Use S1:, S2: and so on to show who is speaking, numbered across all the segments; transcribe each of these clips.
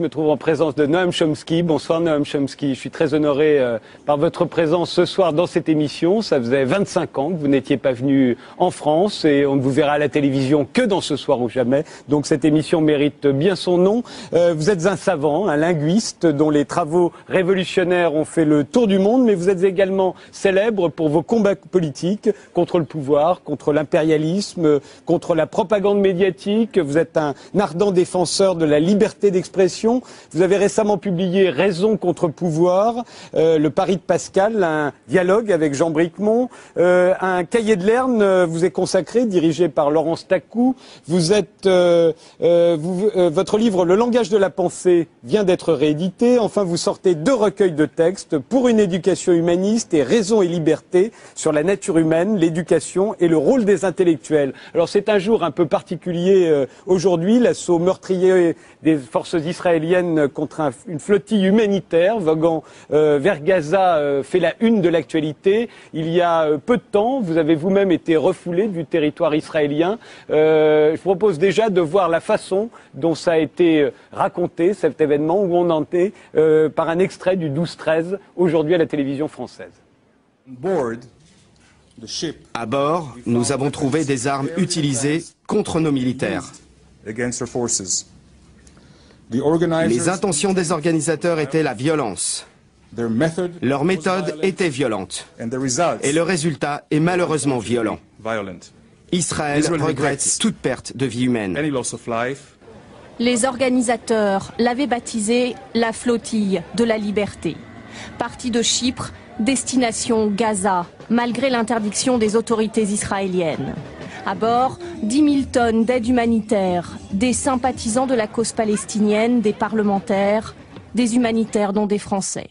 S1: Je me trouve en présence de Noam Chomsky. Bonsoir Noam Chomsky. Je suis très honoré par votre présence ce soir dans cette émission. Ça faisait 25 ans que vous n'étiez pas venu en France et on ne vous verra à la télévision que dans Ce soir ou jamais. Donc cette émission mérite bien son nom. Vous êtes un savant, un linguiste dont les travaux révolutionnaires ont fait le tour du monde, mais vous êtes également célèbre pour vos combats politiques contre le pouvoir, contre l'impérialisme, contre la propagande médiatique. Vous êtes un ardent défenseur de la liberté d'expression. Vous avez récemment publié Raison contre pouvoir, le pari de Pascal, un dialogue avec Jean Bricmont, un cahier de Lerne vous est consacré, dirigé par Laurence Tacou. Vous êtes, votre livre Le langage de la pensée vient d'être réédité. Enfin, vous sortez 2 recueils de textes pour une éducation humaniste et Raison et liberté sur la nature humaine, l'éducation et le rôle des intellectuels. Alors c'est un jour un peu particulier aujourd'hui, l'assaut meurtrier des forces israéliennes contre une flottille humanitaire voguant vers Gaza fait la une de l'actualité. Il y a peu de temps, vous avez vous-même été refoulé du territoire israélien. Je vous propose déjà de voir la façon dont ça a été raconté, cet événement, où on en est, par un extrait du 12-13, aujourd'hui à la télévision française.
S2: À bord, nous avons trouvé des armes utilisées contre nos militaires. Les intentions des organisateurs étaient la violence. Leur méthode était violente. Et le résultat est malheureusement violent. Israël regrette toute perte de vie humaine.
S3: Les organisateurs l'avaient baptisé la flottille de la liberté. Partie de Chypre, destination Gaza, malgré l'interdiction des autorités israéliennes. À bord, 10 000 tonnes d'aide humanitaire, des sympathisants de la cause palestinienne, des parlementaires, des humanitaires dont des Français.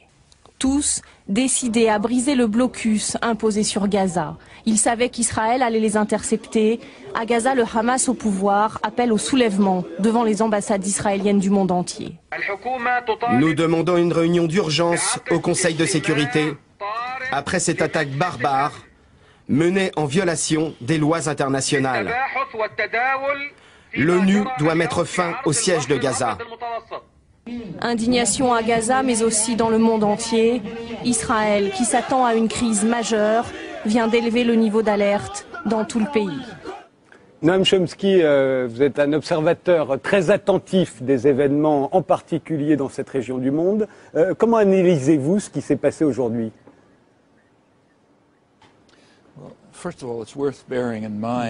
S3: Tous décidés à briser le blocus imposé sur Gaza. Ils savaient qu'Israël allait les intercepter. À Gaza, le Hamas au pouvoir appelle au soulèvement devant les ambassades israéliennes du monde entier.
S2: Nous demandons une réunion d'urgence au Conseil de sécurité après cette attaque barbare menée en violation des lois internationales. L'ONU doit mettre fin au siège de Gaza.
S3: Indignation à Gaza, mais aussi dans le monde entier. Israël, qui s'attend à une crise majeure, vient d'élever le niveau d'alerte dans tout le pays.
S1: Noam Chomsky, vous êtes un observateur très attentif des événements, en particulier dans cette région du monde. Comment analysez-vous ce qui s'est passé aujourd'hui ?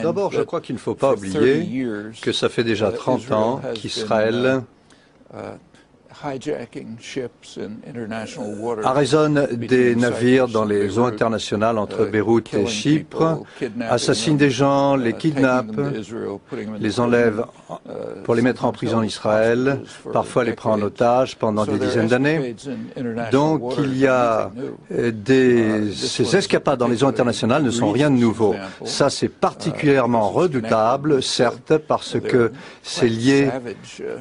S4: D'abord, je crois qu'il ne faut pas oublier que ça fait déjà 30 ans qu'Israël arraisonne des navires dans les eaux internationales entre Beyrouth et Chypre, assassine des gens, les kidnappe, les enlève pour les mettre en prison en Israël, parfois les prend en otage pendant des dizaines d'années. Donc il y a ces escapades dans les eaux internationales ne sont rien de nouveau. Ça c'est particulièrement redoutable, certes, parce que c'est lié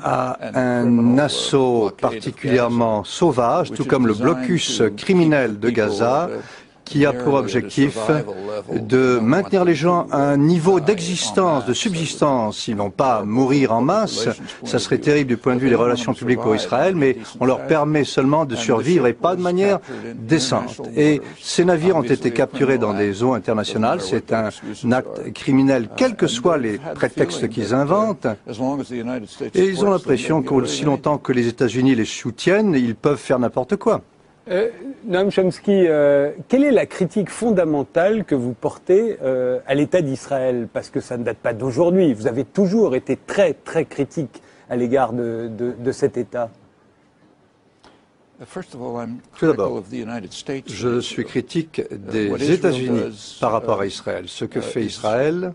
S4: à un assaut particulièrement sauvage, tout comme le blocus criminel de Gaza, qui a pour objectif de maintenir les gens à un niveau d'existence, de subsistance. Ils n'ont pas à mourir en masse, ça serait terrible du point de vue des relations publiques pour Israël, mais on leur permet seulement de survivre et pas de manière décente. Et ces navires ont été capturés dans des eaux internationales, c'est un acte criminel, quels que soient les prétextes qu'ils inventent, et ils ont l'impression qu'aussi longtemps que les États-Unis les soutiennent, ils peuvent faire n'importe quoi.
S1: Noam Chomsky, quelle est la critique fondamentale que vous portez à l'État d'Israël? Parce que ça ne date pas d'aujourd'hui. Vous avez toujours été très, très critique à l'égard de cet État.
S4: Tout d'abord, je suis critique des États-Unis par rapport à Israël. Ce que fait Israël,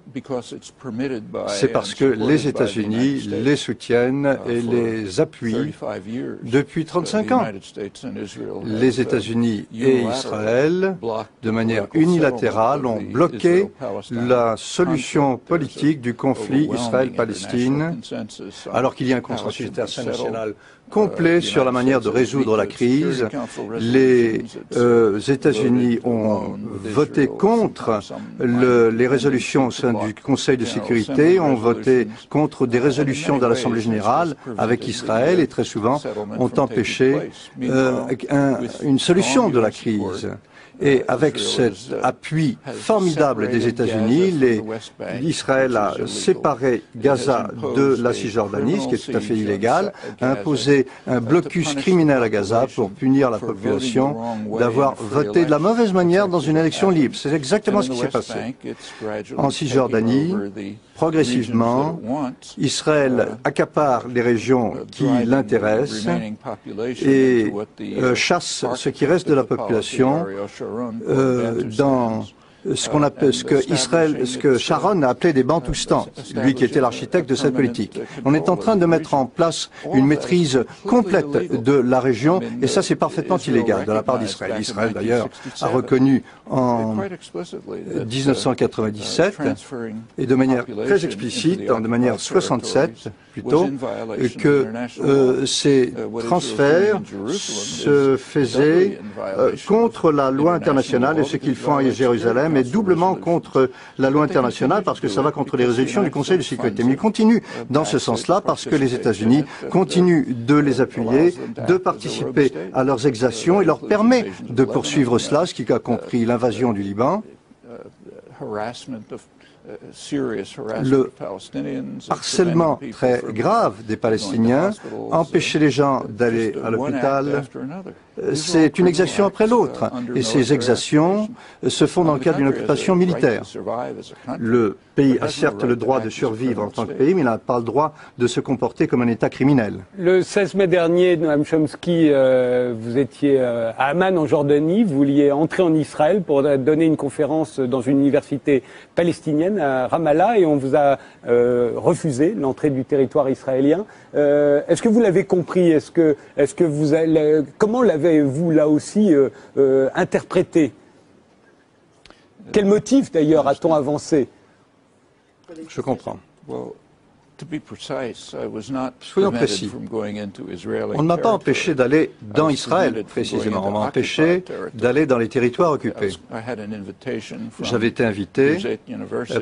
S4: c'est parce que les États-Unis les soutiennent et les appuient depuis 35 ans. Les États-Unis et Israël, de manière unilatérale, ont bloqué la solution politique du conflit Israël-Palestine, alors qu'il y a un consensus international complet sur la manière de résoudre la crise. Les États-Unis ont voté contre les résolutions au sein du Conseil de sécurité, ont voté contre des résolutions de l'Assemblée générale avec Israël et très souvent ont empêché une solution de la crise. Et avec cet appui formidable des États-Unis, Israël a séparé Gaza de la Cisjordanie, ce qui est tout à fait illégal, a imposé un blocus criminel à Gaza pour punir la population d'avoir voté de la mauvaise manière dans une élection libre. C'est exactement ce qui s'est passé. En Cisjordanie, progressivement, Israël accapare les régions qui l'intéressent et chasse ce qui reste de la population dans ce que Sharon a appelé des bantoustans, lui qui était l'architecte de cette politique. On est en train de mettre en place une maîtrise complète de la région et ça c'est parfaitement illégal de la part d'Israël. Israël d'ailleurs a reconnu en 1997 et de manière très explicite, de manière 67 plutôt, que ces transferts se faisaient contre la loi internationale et ce qu'ils font à Jérusalem est doublement contre la loi internationale parce que ça va contre les résolutions du Conseil de sécurité. Mais ils continuent dans ce sens-là parce que les États-Unis continuent de les appuyer, de participer à leurs exactions et leur permet de poursuivre cela, ce qui a compris l'invasion du Liban, le harcèlement très grave des Palestiniens, empêcher les gens d'aller à l'hôpital, c'est une exaction après l'autre. Et ces exactions se font dans le cadre d'une occupation militaire. Le pays a certes le droit de survivre en tant que pays, mais il n'a pas le droit de se comporter comme un État criminel.
S1: Le 16 mai dernier, Noam Chomsky, vous étiez à Amman en Jordanie, vous vouliez entrer en Israël pour donner une conférence dans une université palestinienne à Ramallah et on vous a refusé l'entrée du territoire israélien. Est-ce que vous l'avez compris? Comment l'avez-vous là aussi interprété? Quel motif d'ailleurs a-t-on avancé?
S4: Je comprends. Soyons précis. On ne m'a pas empêché d'aller dans Israël, précisément. On m'a empêché d'aller dans les territoires occupés. J'avais été invité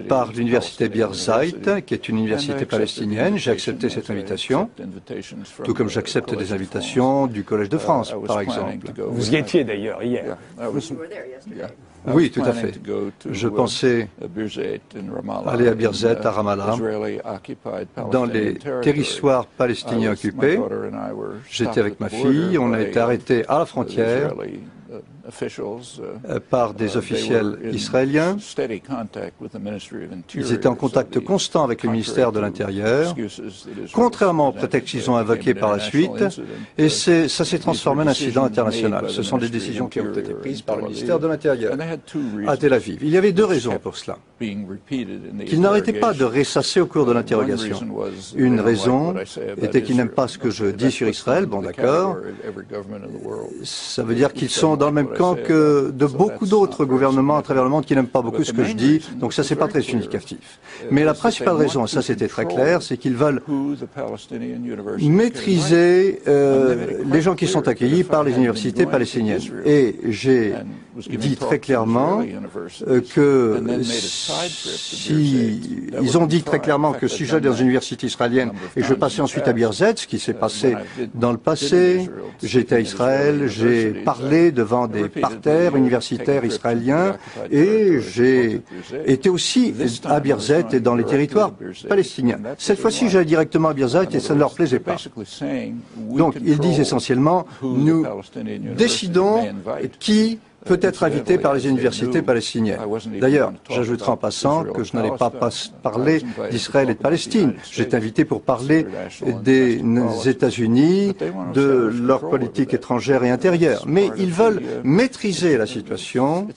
S4: par l'université Birzeit, qui est une université palestinienne. J'ai accepté cette invitation, tout comme j'accepte des invitations du Collège de France, par exemple.
S1: Vous y étiez d'ailleurs hier.
S4: Oui, tout à fait. Je pensais aller à Birzeit, à Ramallah, dans les territoires palestiniens occupés. J'étais avec ma fille, on a été arrêtés à la frontière par des officiels israéliens. Ils étaient en contact constant avec le ministère de l'Intérieur, contrairement au prétexte qu'ils ont invoqué par la suite, et ça s'est transformé en incident international. Ce sont des décisions qui ont été prises par le ministère de l'Intérieur à Tel Aviv. Il y avait deux raisons pour cela, qu'ils n'arrêtaient pas de ressasser au cours de l'interrogation. Une raison était qu'ils n'aiment pas ce que je dis sur Israël, bon d'accord, ça veut dire qu'ils sont dans le même camp que de beaucoup d'autres gouvernements à travers le monde qui n'aiment pas beaucoup ce que je dis, donc ça c'est pas très significatif. Mais la principale raison, et ça c'était très clair, c'est qu'ils veulent maîtriser les gens qui sont accueillis par les universités palestiniennes. Et j'ai dit très clairement que ils ont dit très clairement que si j'allais dans une université israélienne et je passais ensuite à Birzeit, ce qui s'est passé dans le passé, j'étais à Israël, j'ai parlé devant des parterres universitaires israéliens et j'ai été aussi à Birzeit et dans les territoires palestiniens. Cette fois-ci, j'allais directement à Birzeit et ça ne leur plaisait pas. Donc, ils disent essentiellement, nous décidons qui peut être invité par les universités palestiniennes. D'ailleurs, j'ajouterai en passant que je n'allais pas parler d'Israël et de Palestine. J'étais invité pour parler des États-Unis, de leur politique étrangère et intérieure. Mais ils veulent maîtriser la situation.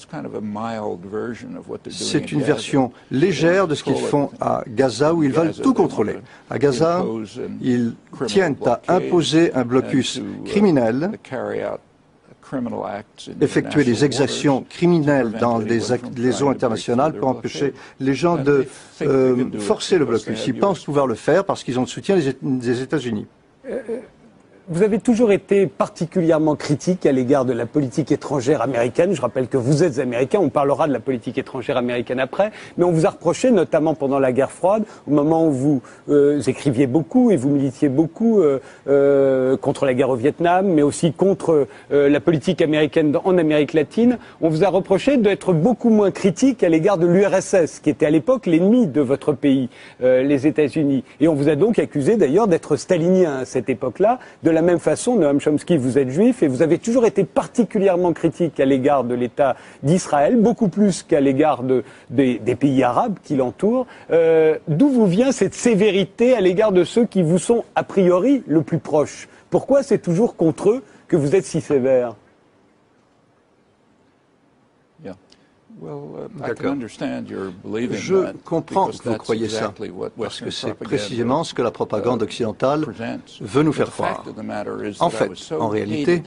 S4: C'est une version légère de ce qu'ils font à Gaza, où ils veulent tout contrôler. À Gaza, ils tiennent à imposer un blocus criminel, effectuer des exactions criminelles dans les eaux internationales pour empêcher les gens de forcer le blocus. Ils pensent pouvoir le faire parce qu'ils ont le soutien des États-Unis.
S1: Vous avez toujours été particulièrement critique à l'égard de la politique étrangère américaine. Je rappelle que vous êtes américain, on parlera de la politique étrangère américaine après, mais on vous a reproché, notamment pendant la guerre froide, au moment où vous écriviez beaucoup et vous militiez beaucoup contre la guerre au Vietnam, mais aussi contre la politique américaine en Amérique latine, on vous a reproché d'être beaucoup moins critique à l'égard de l'URSS, qui était à l'époque l'ennemi de votre pays, les États-Unis. Et on vous a donc accusé d'ailleurs d'être stalinien à cette époque-là. De la même façon, Noam Chomsky, vous êtes juif et vous avez toujours été particulièrement critique à l'égard de l'État d'Israël, beaucoup plus qu'à l'égard des pays arabes qui l'entourent. D'où vous vient cette sévérité à l'égard de ceux qui vous sont a priori le plus proches? Pourquoi c'est toujours contre eux que vous êtes si sévère?
S4: D'accord. Je comprends que vous croyez ça, parce que c'est précisément ce que la propagande occidentale veut nous faire croire. En fait, en réalité,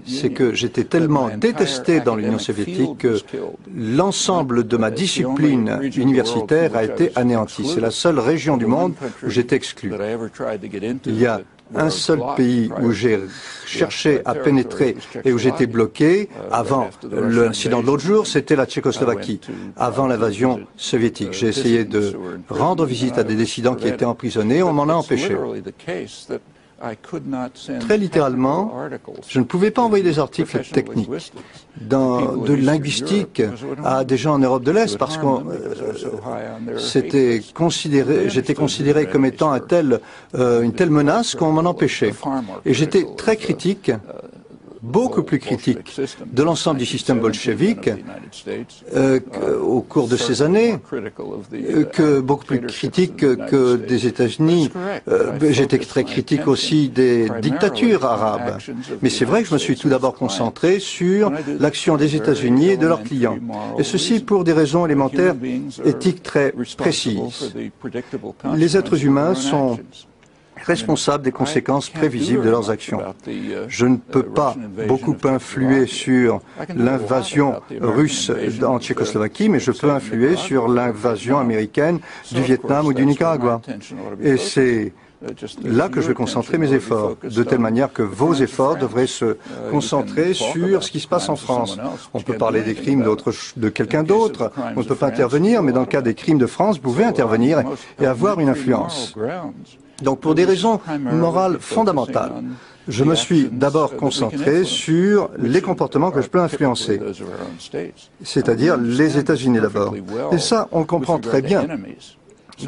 S4: c'est que j'étais tellement détesté dans l'Union soviétique que l'ensemble de ma discipline universitaire a été anéanti. C'est la seule région du monde où j'étais exclu. Il y a un seul pays où j'ai cherché à pénétrer et où j'étais bloqué avant l'incident de l'autre jour, c'était la Tchécoslovaquie, avant l'invasion soviétique. J'ai essayé de rendre visite à des dissidents qui étaient emprisonnés, on m'en a empêché. Très littéralement, je ne pouvais pas envoyer des articles techniques de linguistique à des gens en Europe de l'Est parce que j'étais considéré comme étant une telle menace qu'on m'en empêchait. Et j'étais très critique, beaucoup plus critique de l'ensemble du système bolchevique au cours de ces années, beaucoup plus critique que des États-Unis. J'étais très critique aussi des dictatures arabes. Mais c'est vrai que je me suis tout d'abord concentré sur l'action des États-Unis et de leurs clients. Et ceci pour des raisons élémentaires éthiques très précises. Les êtres humains sont responsables des conséquences prévisibles de leurs actions. Je ne peux pas beaucoup influer sur l'invasion russe en Tchécoslovaquie, mais je peux influer sur l'invasion américaine du Vietnam ou du Nicaragua. Et c'est là que je vais concentrer mes efforts, de telle manière que vos efforts devraient se concentrer sur ce qui se passe en France. On peut parler des crimes de quelqu'un d'autre, on ne peut pas intervenir, mais dans le cas des crimes de France, vous pouvez intervenir et avoir une influence. Donc pour des raisons morales fondamentales, je me suis d'abord concentré sur les comportements que je peux influencer, c'est-à-dire les États-Unis d'abord. Et ça, on le comprend très bien.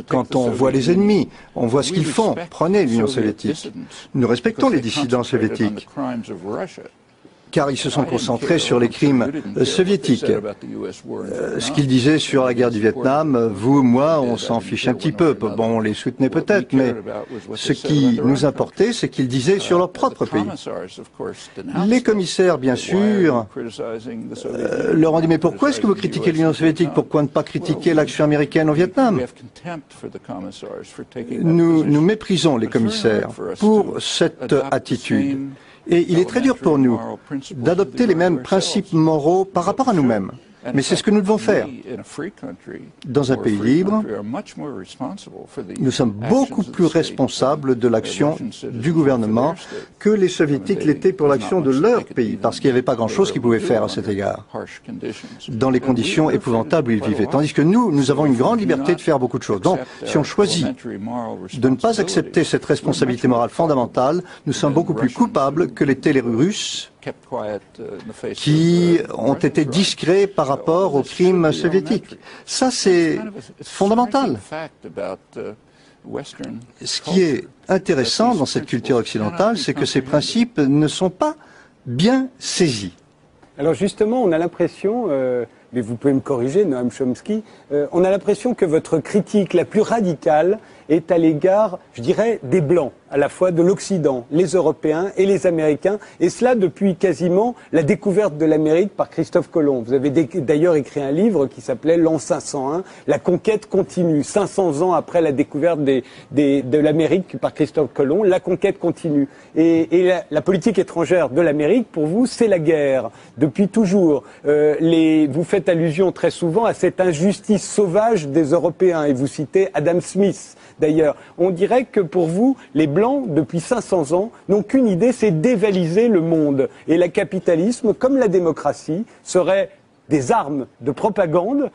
S4: Quand on voit les ennemis, on voit ce qu'ils font. Prenez l'Union soviétique. Nous respectons les dissidents soviétiques, car ils se sont concentrés sur les crimes soviétiques. Ce qu'ils disaient sur la guerre du Vietnam, vous, moi, on s'en fiche un petit peu. Bon, on les soutenait peut-être, mais ce qui nous importait, c'est qu'ils disaient sur leur propre pays. Les commissaires, bien sûr, leur ont dit, mais pourquoi est-ce que vous critiquez l'Union soviétique? Pourquoi ne pas critiquer l'action américaine au Vietnam? Nous méprisons les commissaires pour cette attitude. Et il est très dur pour nous d'adopter les mêmes principes moraux par rapport à nous-mêmes. Mais c'est ce que nous devons faire. Dans un pays libre, nous sommes beaucoup plus responsables de l'action du gouvernement que les soviétiques l'étaient pour l'action de leur pays, parce qu'il n'y avait pas grand-chose qu'ils pouvaient faire à cet égard, dans les conditions épouvantables où ils vivaient. Tandis que nous avons une grande liberté de faire beaucoup de choses. Donc, si on choisit de ne pas accepter cette responsabilité morale fondamentale, nous sommes beaucoup plus coupables que l'étaient les Russes, qui ont été discrets par rapport aux crimes soviétiques. Ça, c'est fondamental. Ce qui est intéressant dans cette culture occidentale, c'est que ces principes ne sont pas bien saisis.
S1: Alors justement, on a l'impression, mais vous pouvez me corriger, Noam Chomsky, on a l'impression que votre critique la plus radicale est à l'égard, je dirais, des Blancs, à la fois de l'Occident, les Européens et les Américains, et cela depuis quasiment la découverte de l'Amérique par Christophe Colomb. Vous avez d'ailleurs écrit un livre qui s'appelait L'an 501, La conquête continue, 500 ans après la découverte de l'Amérique par Christophe Colomb, la conquête continue. Et la politique étrangère de l'Amérique, pour vous, c'est la guerre, depuis toujours. Vous faites allusion très souvent à cette injustice sauvage des Européens, et vous citez Adam Smith, d'ailleurs. On dirait que pour vous, les Blancs, depuis 500 ans, n'ont qu'une idée, c'est dévaliser le monde. Et le capitalisme, comme la démocratie, serait des armes de propagande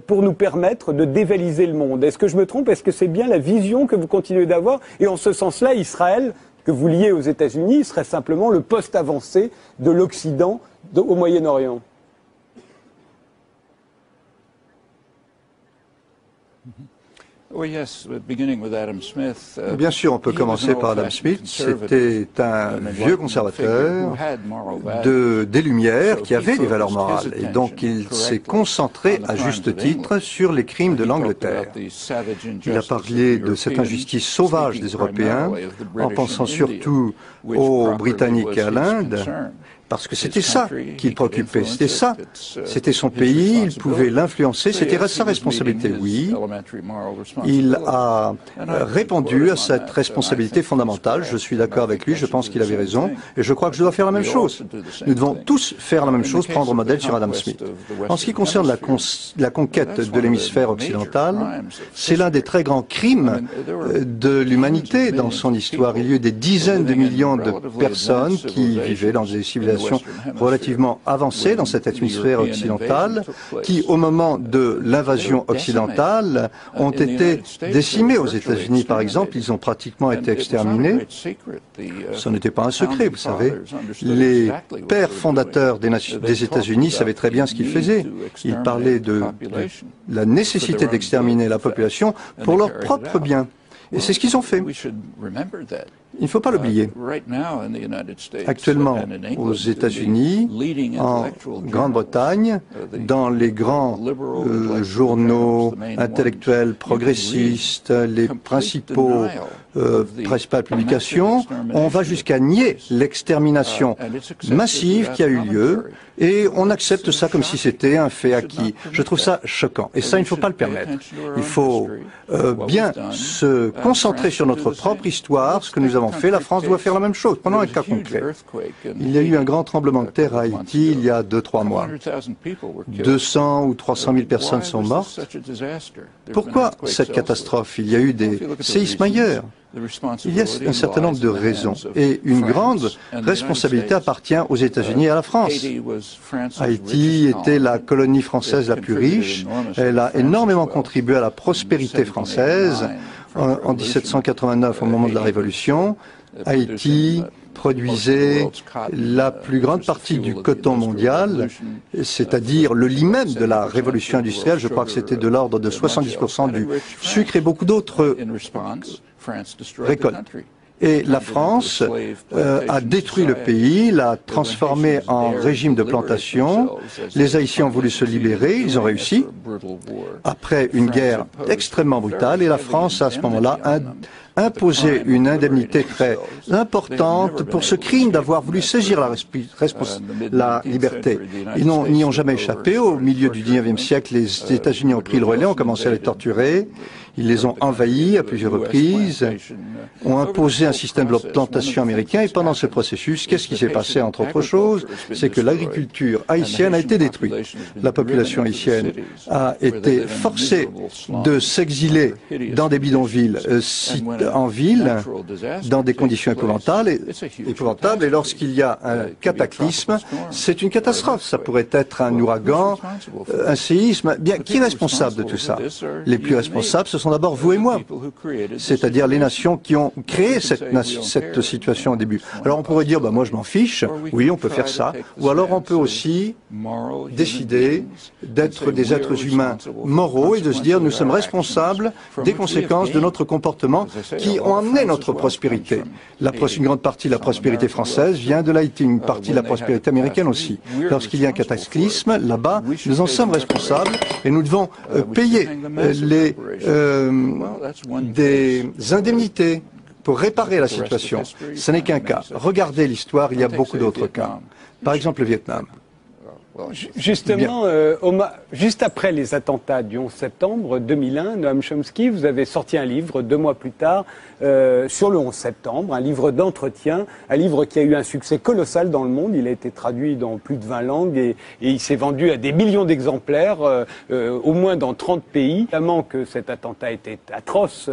S1: pour nous permettre de dévaliser le monde. Est-ce que je me trompe? Est-ce que c'est bien la vision que vous continuez d'avoir? Et en ce sens-là, Israël, que vous liez aux États-Unis, serait simplement le poste avancé de l'Occident au Moyen-Orient.
S4: Bien sûr, on peut commencer par Adam Smith. C'était un vieux conservateur des Lumières qui avait des valeurs morales. Et donc, il s'est concentré à juste titre sur les crimes de l'Angleterre. Il a parlé de cette injustice sauvage des Européens en pensant surtout aux Britanniques et à l'Inde. Parce que c'était ça qui le préoccupait, c'était ça. C'était son pays, il pouvait l'influencer, c'était sa responsabilité, oui. Il a répondu à cette responsabilité fondamentale, je suis d'accord avec lui, je pense qu'il avait raison, et je crois que je dois faire la même chose. Nous devons tous faire la même chose, prendre modèle sur Adam Smith. En ce qui concerne la conquête de l'hémisphère occidental, c'est l'un des très grands crimes de l'humanité dans son histoire. Il y a eu des dizaines de millions de personnes qui vivaient dans des civilisations relativement avancées dans cet hémisphère occidental, qui, au moment de l'invasion occidentale, ont été décimées. Aux États-Unis, par exemple, ils ont pratiquement été exterminés. Ce n'était pas un secret, vous savez. Les pères fondateurs des États-Unis savaient très bien ce qu'ils faisaient. Ils parlaient de la nécessité d'exterminer la population pour leur propre bien. Et c'est ce qu'ils ont fait. Il ne faut pas l'oublier. Actuellement, aux États-Unis, en Grande-Bretagne, dans les grands journaux intellectuels progressistes, les principales publications, on va jusqu'à nier l'extermination massive qui a eu lieu et on accepte ça comme si c'était un fait acquis. Je trouve ça choquant et ça, il ne faut pas le permettre. Il faut bien se concentrer sur notre propre histoire, ce que nous avons fait. La France doit faire la même chose. Prenons un cas concret. Il y a eu un grand tremblement de terre à Haïti il y a 2-3 mois. 200 ou 300 000 personnes sont mortes. Pourquoi cette catastrophe? Il y a eu des séismes ailleurs. Il y a un certain nombre de raisons et une grande responsabilité appartient aux États-Unis et à la France. Haïti était la colonie française la plus riche. Elle a énormément contribué à la prospérité française. En 1789, au moment de la Révolution, Haïti produisait la plus grande partie du coton mondial, c'est-à-dire le lit même de la révolution industrielle. Je crois que c'était de l'ordre de 70% du sucre et beaucoup d'autres récoltes. Et la France a détruit le pays, l'a transformé en régime de plantation. Les Haïtiens ont voulu se libérer, ils ont réussi, après une guerre extrêmement brutale, et la France, à ce moment-là, a imposé une indemnité très importante pour ce crime d'avoir voulu saisir la liberté. Ils n'y ont jamais échappé. Au milieu du XIXe siècle, les États-Unis ont pris le relais, ont commencé à les torturer. Ils les ont envahis à plusieurs reprises, ont imposé un système de plantation américain et pendant ce processus, qu'est-ce qui s'est passé entre autres choses? C'est que l'agriculture haïtienne a été détruite. La population haïtienne a été forcée de s'exiler dans des bidonvilles en ville, dans des conditions épouvantables et lorsqu'il y a un cataclysme, c'est une catastrophe. Ça pourrait être un ouragan, un séisme. Bien, qui est responsable de tout ça? Les plus responsables, ce sont d'abord vous et moi, c'est-à-dire les nations qui ont créé cette situation au début. Alors on pourrait dire, moi je m'en fiche, oui on peut faire ça, ou alors on peut aussi décider d'être des êtres humains moraux et de se dire nous sommes responsables des conséquences de notre comportement qui ont amené notre prospérité. Une grande partie de la prospérité française vient de l'Haïti, une partie de la prospérité américaine aussi. Lorsqu'il y a un cataclysme, là-bas, nous en sommes responsables et nous devons payer des indemnités pour réparer la situation. Ce n'est qu'un cas. Regardez l'histoire, il y a beaucoup d'autres cas. Par exemple, le Vietnam.
S1: Justement, juste après les attentats du 11 septembre 2001, Noam Chomsky, vous avez sorti un livre 2 mois plus tard sur le 11 septembre, un livre d'entretien, un livre qui a eu un succès colossal dans le monde. Il a été traduit dans plus de 20 langues et il s'est vendu à des millions d'exemplaires, au moins dans 30 pays. Évidemment que cet attentat était atroce,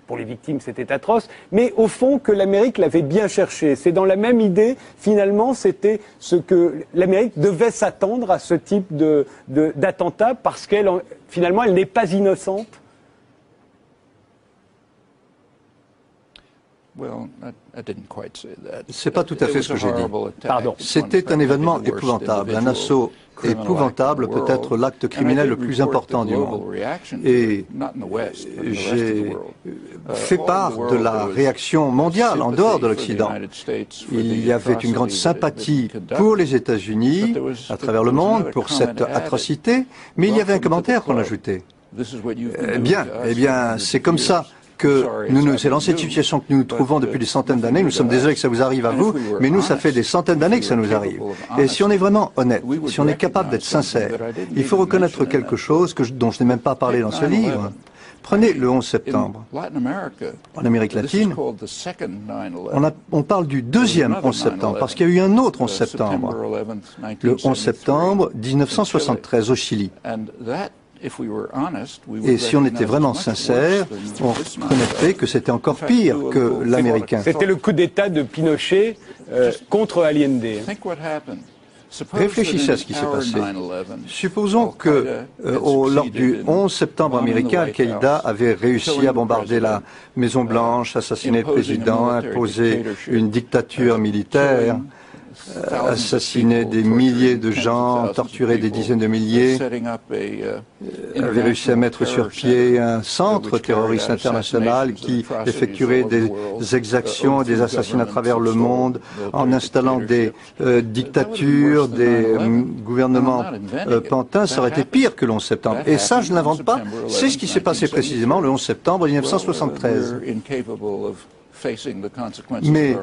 S1: pour les victimes, c'était atroce, mais au fond que l'Amérique l'avait bien cherché. C'est dans la même idée, finalement, c'était ce que l'Amérique devait s'attendre à ce type d'attentat parce finalement, elle n'est pas innocente.
S4: C'est pas tout à fait ce que j'ai dit.
S1: Pardon.
S4: C'était un événement épouvantable, un assaut épouvantable, peut-être l'acte criminel le plus important du monde. Et j'ai fait part de la réaction mondiale en dehors de l'Occident. Il y avait une grande sympathie pour les États-Unis à travers le monde pour cette atrocité, mais il y avait un commentaire qu'on ajoutait. Eh bien, c'est comme ça que c'est dans cette situation que nous nous trouvons depuis des centaines d'années. Nous sommes désolés que ça vous arrive à vous, mais nous, ça fait des centaines d'années que ça nous arrive. Et si on est vraiment honnête, si on est capable d'être sincère, il faut reconnaître quelque chose dont je n'ai même pas parlé dans ce livre. Prenez le 11 septembre. En Amérique latine, on parle du deuxième 11 septembre, parce qu'il y a eu un autre 11 septembre. Le 11 septembre 1973 au Chili. Et si on était vraiment sincère, on reconnaîtrait que c'était encore pire que l'américain.
S1: C'était le coup d'État de Pinochet contre Allende.
S4: Réfléchissez à ce qui s'est passé. Supposons que lors du 11 septembre américain, Al-Qaïda avait réussi à bombarder la Maison-Blanche, assassiner le président, imposer une dictature militaire, assassiner des milliers de gens, torturer des dizaines de milliers, avait réussi à mettre sur pied un centre terroriste international qui effectuerait des exactions et des assassinats à travers le monde en installant des dictatures, des gouvernements pantins. Ça aurait été pire que le 11 septembre. Et ça, je ne l'invente pas. C'est ce qui s'est passé précisément le 11 septembre 1973. Mais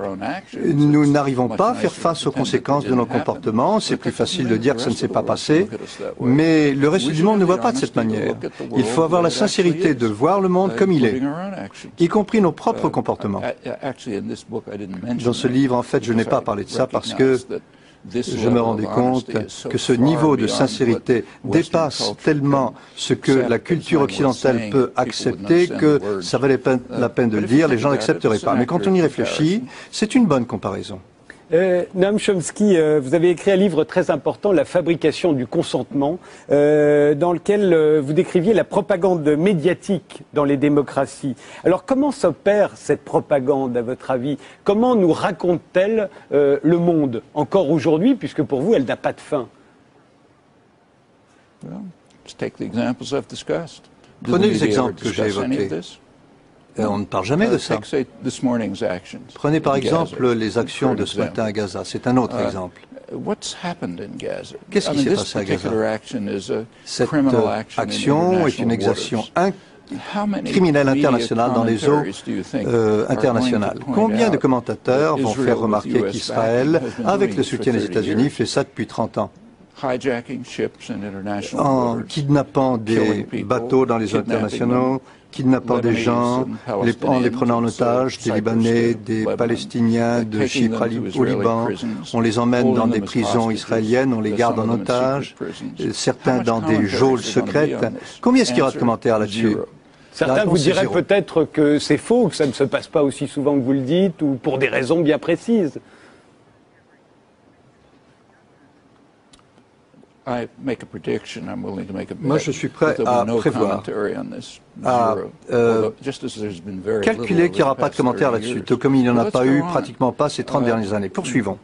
S4: nous n'arrivons pas à faire face aux conséquences de nos comportements. C'est plus facile de dire que ça ne s'est pas passé, mais le reste du monde ne voit pas de cette manière. Il faut avoir la sincérité de voir le monde comme il est, y compris nos propres comportements. Dans ce livre, en fait, je n'ai pas parlé de ça parce que je me rendais compte que ce niveau de sincérité dépasse tellement ce que la culture occidentale peut accepter que ça valait la peine de le dire, les gens n'accepteraient pas. Mais quand on y réfléchit, c'est une bonne comparaison.
S1: Noam Chomsky, vous avez écrit un livre très important, La fabrication du consentement, dans lequel vous décriviez la propagande médiatique dans les démocraties. Alors comment s'opère cette propagande, à votre avis? Comment nous raconte-t-elle le monde, encore aujourd'hui, puisque pour vous, elle n'a pas de fin?
S4: Prenez les exemples que j'ai évoqués. On ne parle jamais de ça. Prenez par exemple les actions de ce matin à Gaza. C'est un autre exemple. Qu'est-ce qui s'est passé à Gaza? Cette action est une exaction criminelle internationale dans les eaux internationales. Combien de commentateurs vont faire remarquer qu'Israël, avec le soutien des États-Unis, fait ça depuis 30 ans? En kidnappant des bateaux dans les eaux internationaux, kidnappant des gens, en les prenant en otage, des Libanais, des Palestiniens de Chypre au Liban. On les emmène dans des prisons israéliennes, on les garde en otage, certains dans des geôles secrètes. Combien est-ce qu'il y aura de commentaires là-dessus?
S1: Certains vous diraient peut-être que c'est faux, que ça ne se passe pas aussi souvent que vous le dites, ou pour des raisons bien précises.
S4: Moi, je suis prêt à prévoir, à calculer qu'il n'y aura pas de commentaire là-dessus, tout comme il n'y en a pas eu pratiquement pas ces 30 dernières années. Poursuivons.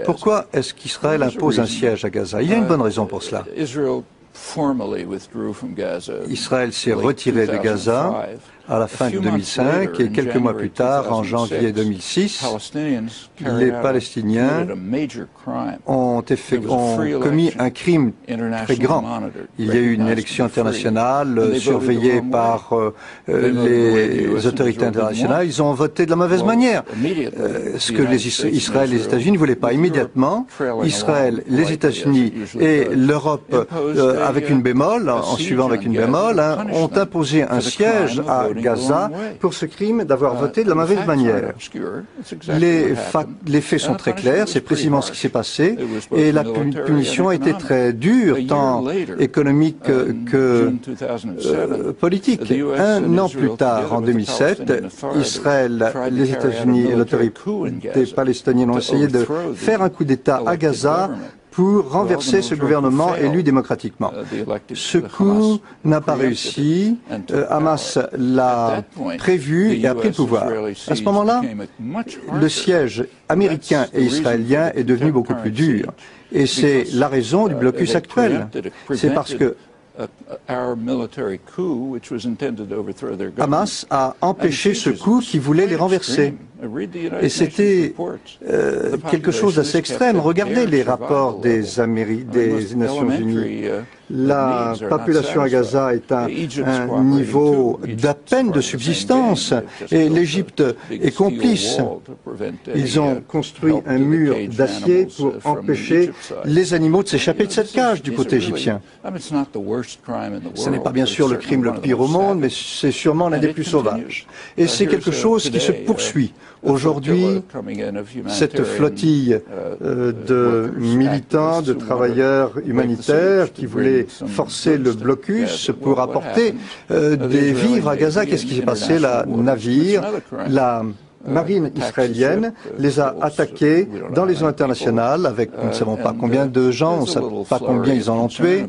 S4: Pourquoi est-ce qu'Israël impose un siège à Gaza? Il y a une bonne raison pour cela. Israël s'est retiré de Gaza à la fin de 2005 et quelques mois plus tard, en janvier 2006, les Palestiniens ont commis un crime très grand. Il y a eu une élection internationale surveillée par les autorités internationales. Ils ont voté de la mauvaise manière. Ce que Israël et les États-Unis ne voulaient pas. Immédiatement, Israël, les États-Unis et l'Europe, avec une bémol, en suivant avec une bémol, ont imposé un siège à Gaza pour ce crime d'avoir voté de la mauvaise manière. Les faits sont très clairs, c'est précisément ce qui s'est passé, et la punition a été très dure, tant économique que politique. Un an plus tard, en 2007, Israël, les États-Unis et l'autorité palestinienne ont essayé de faire un coup d'État à Gaza pour renverser ce gouvernement élu démocratiquement. Ce coup n'a pas réussi. Hamas l'a prévu et a pris le pouvoir. À ce moment-là, le siège américain et israélien est devenu beaucoup plus dur. Et c'est la raison du blocus actuel. C'est parce que Hamas a empêché ce coup qui voulait les renverser. Et c'était quelque chose d'assez extrême. Regardez les rapports des Nations Unies. La population à Gaza est à un niveau d'à peine de subsistance et l'Égypte est complice. Ils ont construit un mur d'acier pour empêcher les animaux de s'échapper de cette cage du côté égyptien. Ce n'est pas bien sûr le crime le pire au monde, mais c'est sûrement l'un des plus sauvages. Et c'est quelque chose qui se poursuit. Aujourd'hui, cette flottille de militants, de travailleurs humanitaires qui voulaient forcer le blocus pour apporter des vivres à Gaza, qu'est-ce qui s'est passé? La marine israélienne les a attaqués dans les eaux internationales avec, nous ne savons pas combien de gens, on ne sait pas combien ils en ont tué,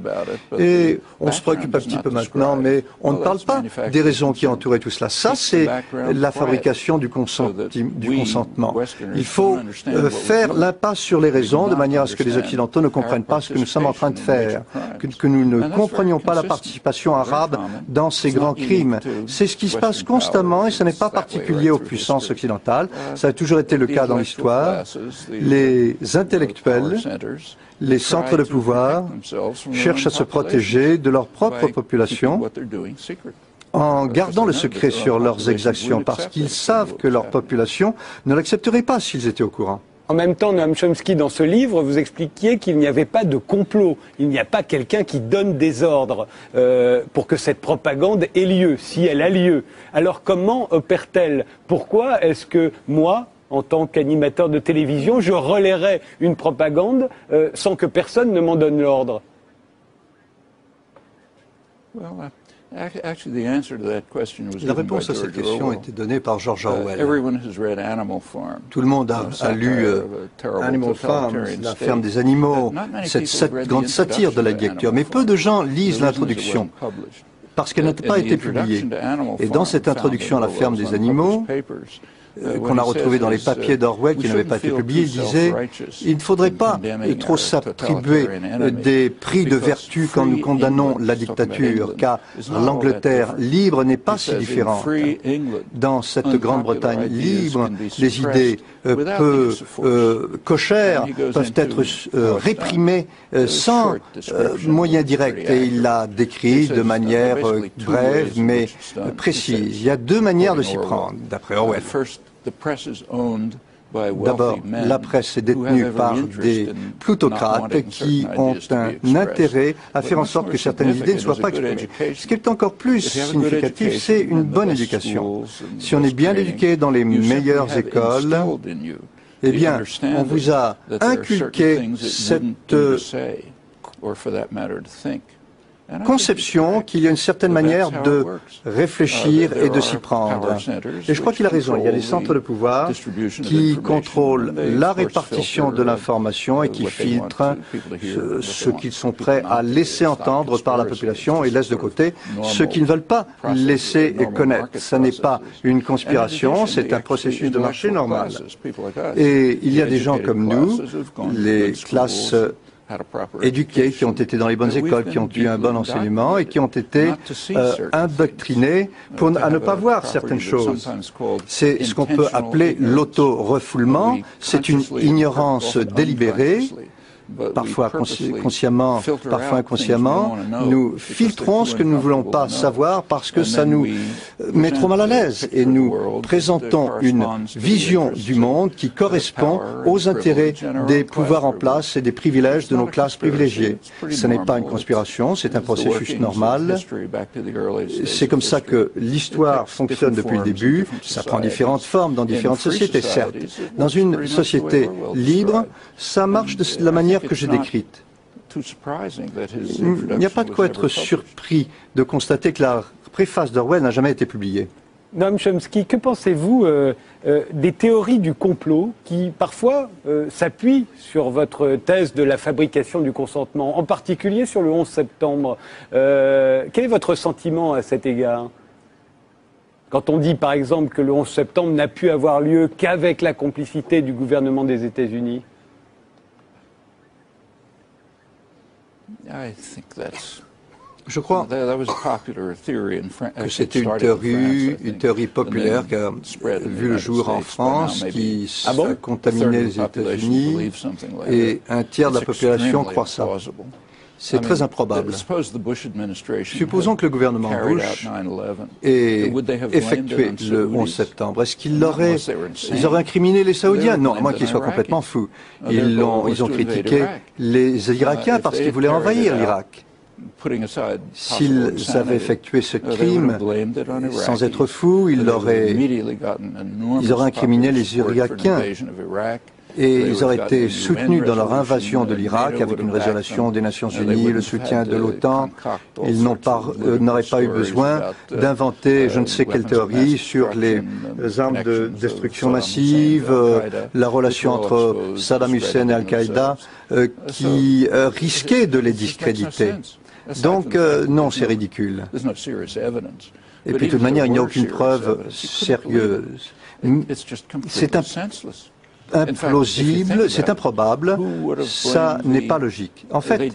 S4: et on se préoccupe un petit peu maintenant, mais on ne parle pas des raisons qui entouraient tout cela. Ça, c'est la fabrication du consentement. Il faut faire l'impasse sur les raisons de manière à ce que les Occidentaux ne comprennent pas ce que nous sommes en train de faire, que nous ne comprenions pas la participation arabe dans ces grands crimes. C'est ce qui se passe constamment et ce n'est pas particulier aux puissances occidentales. Ça a toujours été le cas dans l'histoire. Les intellectuels, les centres de pouvoir cherchent à se protéger de leur propre population en gardant le secret sur leurs exactions parce qu'ils savent que leur population ne l'accepterait pas s'ils étaient au courant.
S1: En même temps, Noam Chomsky, dans ce livre, vous expliquiez qu'il n'y avait pas de complot. Il n'y a pas quelqu'un qui donne des ordres pour que cette propagande ait lieu, si elle a lieu. Alors comment opère-t-elle? Pourquoi est-ce que moi, en tant qu'animateur de télévision, je relayerais une propagande sans que personne ne m'en donne l'ordre?
S4: La réponse à cette question a été donnée par George Orwell. Tout le monde a lu Animal Farm, la ferme des animaux, cette grande satire de la lecture, mais peu de gens lisent l'introduction parce qu'elle n'a pas été publiée. Et dans cette introduction à la ferme des animaux, qu'on a retrouvé dans les papiers d'Orwell qui n'avaient pas été publiés, il disait « Il ne faudrait pas trop s'attribuer des prix de vertu quand nous condamnons la dictature, car l'Angleterre libre n'est pas si différente. Dans cette Grande-Bretagne libre, les idées peu cochères peuvent être réprimées sans moyens directs. » Et il l'a décrit de manière brève mais précise. Il y a deux manières de s'y prendre, d'après Orwell. D'abord, la presse est détenue par des plutocrates qui ont un intérêt à faire en sorte que certaines idées ne soient pas exprimées. Ce qui est encore plus significatif, c'est une bonne éducation. Si on est bien éduqué dans les meilleures écoles, eh bien, on vous a inculqué cette conception qu'il y a une certaine manière de réfléchir et de s'y prendre. Et je crois qu'il a raison. Il y a des centres de pouvoir qui contrôlent la répartition de l'information et qui filtrent ce qu'ils sont prêts à laisser entendre par la population et laissent de côté ceux qui ne veulent pas laisser connaître. Ce n'est pas une conspiration, c'est un processus de marché normal. Et il y a des gens comme nous, les classes éduqués, qui ont été dans les bonnes écoles, qui ont eu un bon enseignement et qui ont été indoctrinés à ne pas voir certaines choses. C'est ce qu'on peut appeler l'auto-refoulement. C'est une ignorance délibérée parfois consciemment, parfois inconsciemment, nous filtrons ce que nous ne voulons pas savoir parce que ça nous met trop mal à l'aise et nous présentons une vision du monde qui correspond aux intérêts des pouvoirs en place et des privilèges de nos classes privilégiées. Ce n'est pas une conspiration, c'est un processus normal. C'est comme ça que l'histoire fonctionne depuis le début. Ça prend différentes formes dans différentes sociétés, certes. Dans une société libre, ça marche de la manière que j'ai décrite. Il n'y a pas de quoi être surpris de constater que la préface d'Orwell n'a jamais été publiée.
S1: Noam Chomsky, que pensez-vous des théories du complot qui, parfois, s'appuient sur votre thèse de la fabrication du consentement, en particulier sur le 11 septembre Quel est votre sentiment à cet égard ? Quand on dit, par exemple, que le 11 septembre n'a pu avoir lieu qu'avec la complicité du gouvernement des États-Unis ?
S4: Je crois que c'était une théorie populaire qui a vu le jour en France, qui a contaminé les États-Unis, et un tiers de la population croit ça. C'est très improbable. Supposons que le gouvernement Bush ait effectué le 11 septembre. Est-ce qu'ils auraient incriminé les Saoudiens? Non, à moins qu'ils soient complètement fous. Ils ont critiqué les Irakiens parce qu'ils voulaient envahir l'Irak. S'ils avaient effectué ce crime sans être fous, ils auraient incriminé les Irakiens. Et ils auraient été soutenus dans leur invasion de l'Irak avec une résolution des Nations Unies, le soutien de l'OTAN. Ils n'auraient pas eu besoin d'inventer je ne sais quelle théorie sur les armes de destruction massive, la relation entre Saddam Hussein et Al-Qaïda, qui risquait de les discréditer. Donc, non, c'est ridicule. Et puis, de toute manière, il n'y a aucune preuve sérieuse. C'est implausible, c'est improbable, ça n'est pas logique. En fait,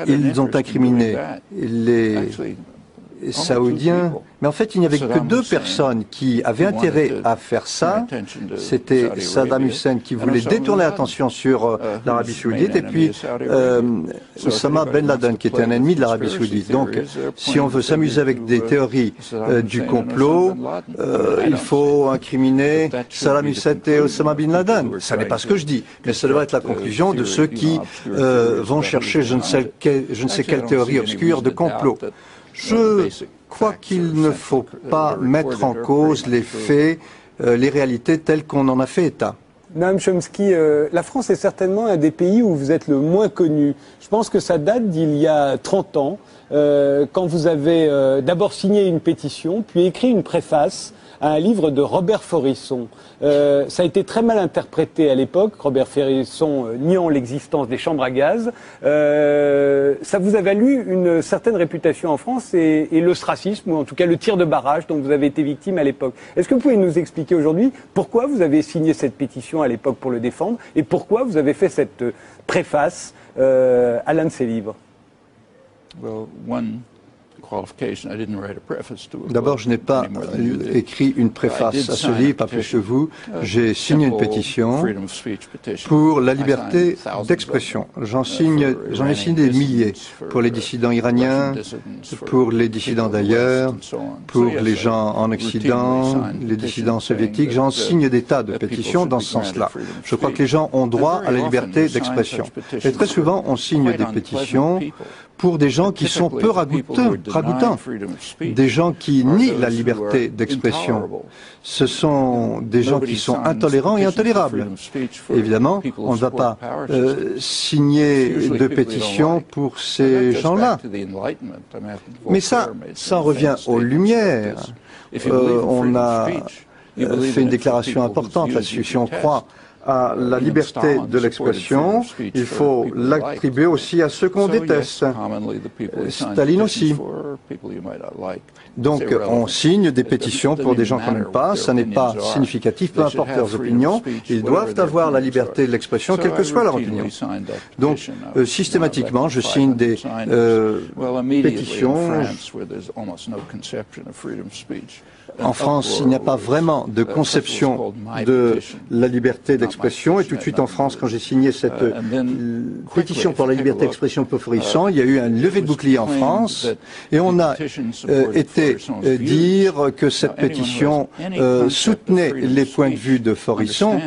S4: ils ont incriminé les Saoudiens, mais en fait il n'y avait que deux personnes qui avaient intérêt à faire ça. C'était Saddam Hussein qui voulait détourner l'attention sur l'Arabie Saoudite et puis Osama Ben Laden qui était un ennemi de l'Arabie Saoudite. Donc si on veut s'amuser avec des théories du complot, il faut incriminer Saddam Hussein et Osama Ben Laden. Ça n'est pas ce que je dis, mais ça devrait être la conclusion de ceux qui vont chercher je ne sais quelle théorie obscure de complot. Je crois qu'il ne faut pas mettre en cause les faits, les réalités telles qu'on en a fait état.
S1: Noam Chomsky, la France est certainement un des pays où vous êtes le moins connu. Je pense que ça date d'il y a 30 ans, quand vous avez d'abord signé une pétition, puis écrit une préface à un livre de Robert Faurisson. Ça a été très mal interprété à l'époque, Robert Faurisson niant l'existence des chambres à gaz. Ça vous a valu une certaine réputation en France et l'ostracisme, ou en tout cas le tir de barrage dont vous avez été victime à l'époque. Est-ce que vous pouvez nous expliquer aujourd'hui pourquoi vous avez signé cette pétition à l'époque pour le défendre et pourquoi vous avez fait cette préface à l'un de ces livres?
S4: D'abord, je n'ai pas écrit une préface à ce livre, pas plus que vous. J'ai signé une pétition pour la liberté d'expression. J'en ai signé des milliers pour les dissidents iraniens, pour les dissidents d'ailleurs, pour les gens en Occident, les dissidents soviétiques. J'en signe des tas de pétitions dans ce sens-là. Je crois que les gens ont droit à la liberté d'expression. Et très souvent, on signe des pétitions pour des gens qui sont peu ragoûtants, des gens qui nient la liberté d'expression. Ce sont des gens qui sont intolérants et intolérables. Évidemment, on ne va pas signer de pétitions pour ces gens-là. Mais ça revient aux Lumières. On a fait une déclaration importante là-dessus. Si on croit à la liberté de l'expression, il faut l'attribuer aussi à ceux qu'on déteste. Staline aussi. Donc on signe des pétitions pour des gens qu'on n'aime pas, ça n'est pas significatif, peu importe leurs opinions, ils doivent avoir la liberté de l'expression, quelle que soit leur opinion. Donc systématiquement, je signe des pétitions. En France, il n'y a pas vraiment de conception de la liberté d'expression. d'expression. Et tout de suite en France, quand j'ai signé cette pétition pour la liberté d'expression peu florissant, il y a eu un lever de bouclier en France et on a été dire que cette pétition soutenait les points de vue de Forisson.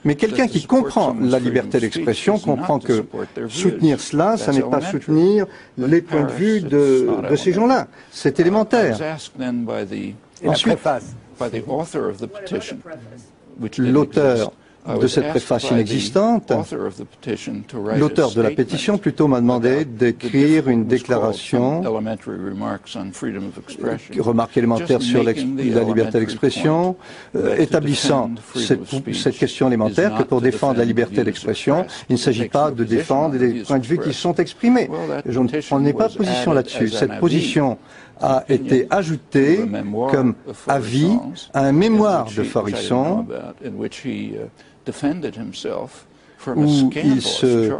S4: Mais quelqu'un qui comprend la liberté d'expression comprend que soutenir cela, ça n'est pas soutenir les points de vue de ces gens-là. C'est élémentaire. Ensuite, l'auteur de cette préface inexistante, l'auteur de la pétition plutôt m'a demandé d'écrire une déclaration, remarque élémentaire sur la liberté d'expression, établissant cette question élémentaire que pour défendre la liberté d'expression, il ne s'agit pas de défendre les points de vue qui sont exprimés. On n'est pas de position là-dessus. Cette position a été ajoutée comme avis à un mémoire de Forisson où il se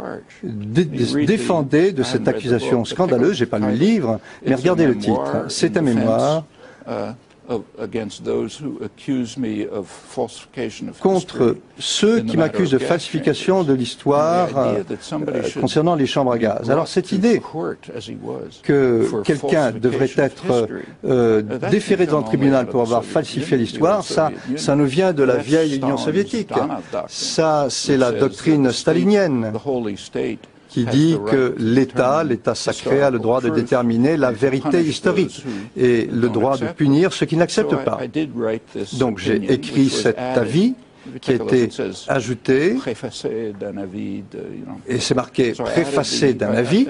S4: défendait de cette accusation scandaleuse. J'ai pas lu le livre, mais regardez le titre. C'est un mémoire contre ceux qui m'accusent de falsification de l'histoire concernant les chambres à gaz. Alors cette idée que quelqu'un devrait être déféré devant le tribunal pour avoir falsifié l'histoire, ça nous vient de la vieille Union soviétique. Ça, c'est la doctrine stalinienne qui dit que l'État sacré, a le droit de déterminer la vérité historique et le droit de punir ceux qui n'acceptent pas. Donc j'ai écrit cet avis qui a été ajouté, et c'est marqué préfacé d'un avis,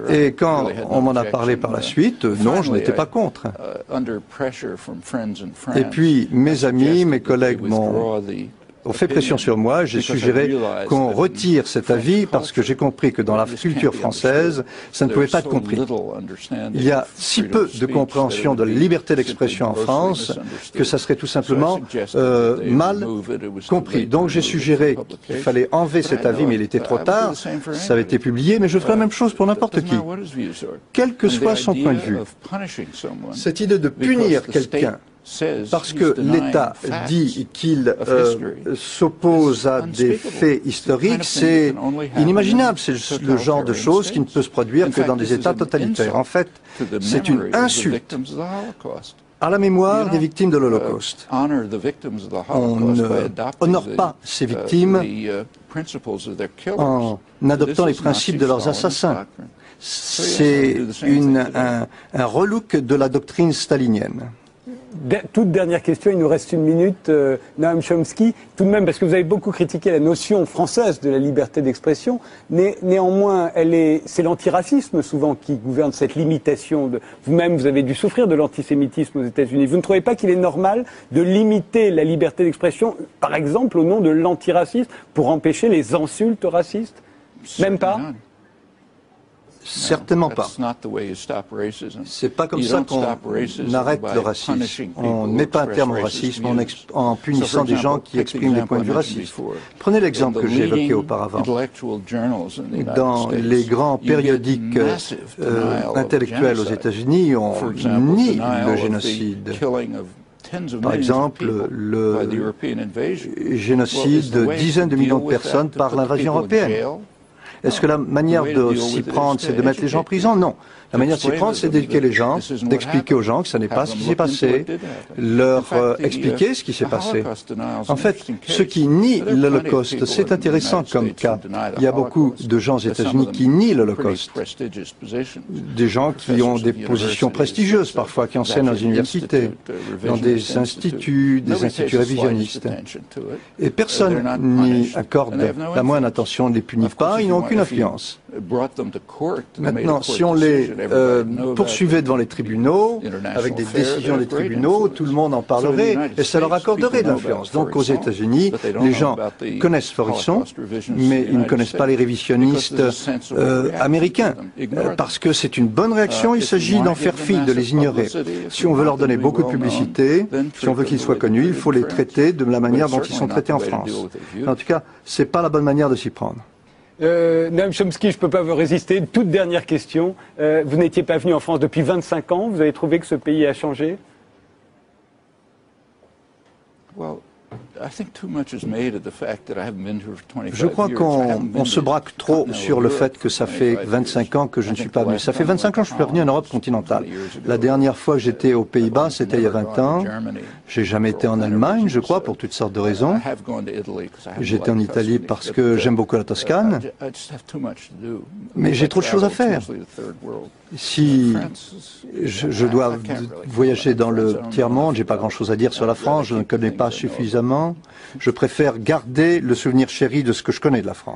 S4: et quand on m'en a parlé par la suite, non, je n'étais pas contre. Et puis mes amis, mes collègues ont fait pression sur moi, j'ai suggéré qu'on retire cet avis parce que j'ai compris que dans la culture française, ça ne pouvait pas être compris. Il y a si peu de compréhension de la liberté d'expression en France que ça serait tout simplement mal compris. Donc j'ai suggéré qu'il fallait enlever cet avis, mais il était trop tard, ça avait été publié, mais je ferai la même chose pour n'importe qui, quel que soit son point de vue. Cette idée de punir quelqu'un parce que l'État dit qu'il s'oppose à des faits historiques, c'est inimaginable. C'est le genre de choses qui ne peut se produire que dans des États totalitaires. En fait, c'est une insulte à la mémoire des victimes de l'Holocauste. On n'honore pas ces victimes en adoptant les principes de leurs assassins. C'est un relook de la doctrine stalinienne.
S1: Toute dernière question, il nous reste une minute. Noam Chomsky, tout de même, parce que vous avez beaucoup critiqué la notion française de la liberté d'expression, néanmoins, c'est l'antiracisme souvent qui gouverne cette limitation. Vous-même, vous avez dû souffrir de l'antisémitisme aux États-Unis. Vous ne trouvez pas qu'il est normal de limiter la liberté d'expression, par exemple, au nom de l'antiracisme, pour empêcher les insultes racistes? Même pas?
S4: Certainement pas. C'est pas comme ça qu'on arrête le racisme. On ne met pas un terme au racisme en punissant des gens qui expriment des points de vue racistes. Prenez l'exemple que j'ai évoqué auparavant. Dans les grands périodiques intellectuels aux États-Unis, on nie le génocide. Par exemple, le génocide de dizaines de millions de personnes par l'invasion européenne. Est-ce que la manière de s'y prendre, c'est de mettre les gens en prison? Non. La manière de s'y prendre, c'est d'éduquer les gens, d'expliquer aux gens que ce n'est pas ce qui s'est passé, leur expliquer ce qui s'est passé. En fait, ceux qui nient l'Holocauste, c'est intéressant comme cas. Il y a beaucoup de gens aux États-Unis qui nient l'Holocauste. Des gens qui ont des positions prestigieuses, parfois, qui enseignent dans les universités, dans des instituts révisionnistes. Et personne n'y accorde la moindre attention, ne les punit pas, ils n'ont aucune influence. Maintenant, si on les poursuivait devant les tribunaux, avec des décisions des tribunaux, tout le monde en parlerait et ça leur accorderait de l'influence. Donc aux États-Unis, les gens connaissent Forisson, mais ils ne connaissent pas les révisionnistes américains, parce que c'est une bonne réaction, il s'agit d'en faire fi, de les ignorer. Si on veut leur donner beaucoup de publicité, si on veut qu'ils soient connus, il faut les traiter de la manière dont ils sont traités en France. En tout cas, c'est pas la bonne manière de s'y prendre.
S1: Noam Chomsky, je ne peux pas vous résister. Toute dernière question. Vous n'étiez pas venu en France depuis 25 ans. Vous avez trouvé que ce pays a changé?
S4: Je crois qu'on se braque trop sur le fait que ça fait 25 ans que je ne suis pas venu. Ça fait 25 ans que je suis pas venu en Europe continentale. La dernière fois que j'étais aux Pays-Bas, c'était il y a 20 ans. J'ai jamais été en Allemagne, je crois, pour toutes sortes de raisons. J'étais en Italie parce que j'aime beaucoup la Toscane. Mais j'ai trop de choses à faire. Si je dois voyager dans le tiers-monde, j'ai pas grand-chose à dire sur la France, je ne connais pas suffisamment. Je préfère garder le souvenir chéri de ce que je connais de la France.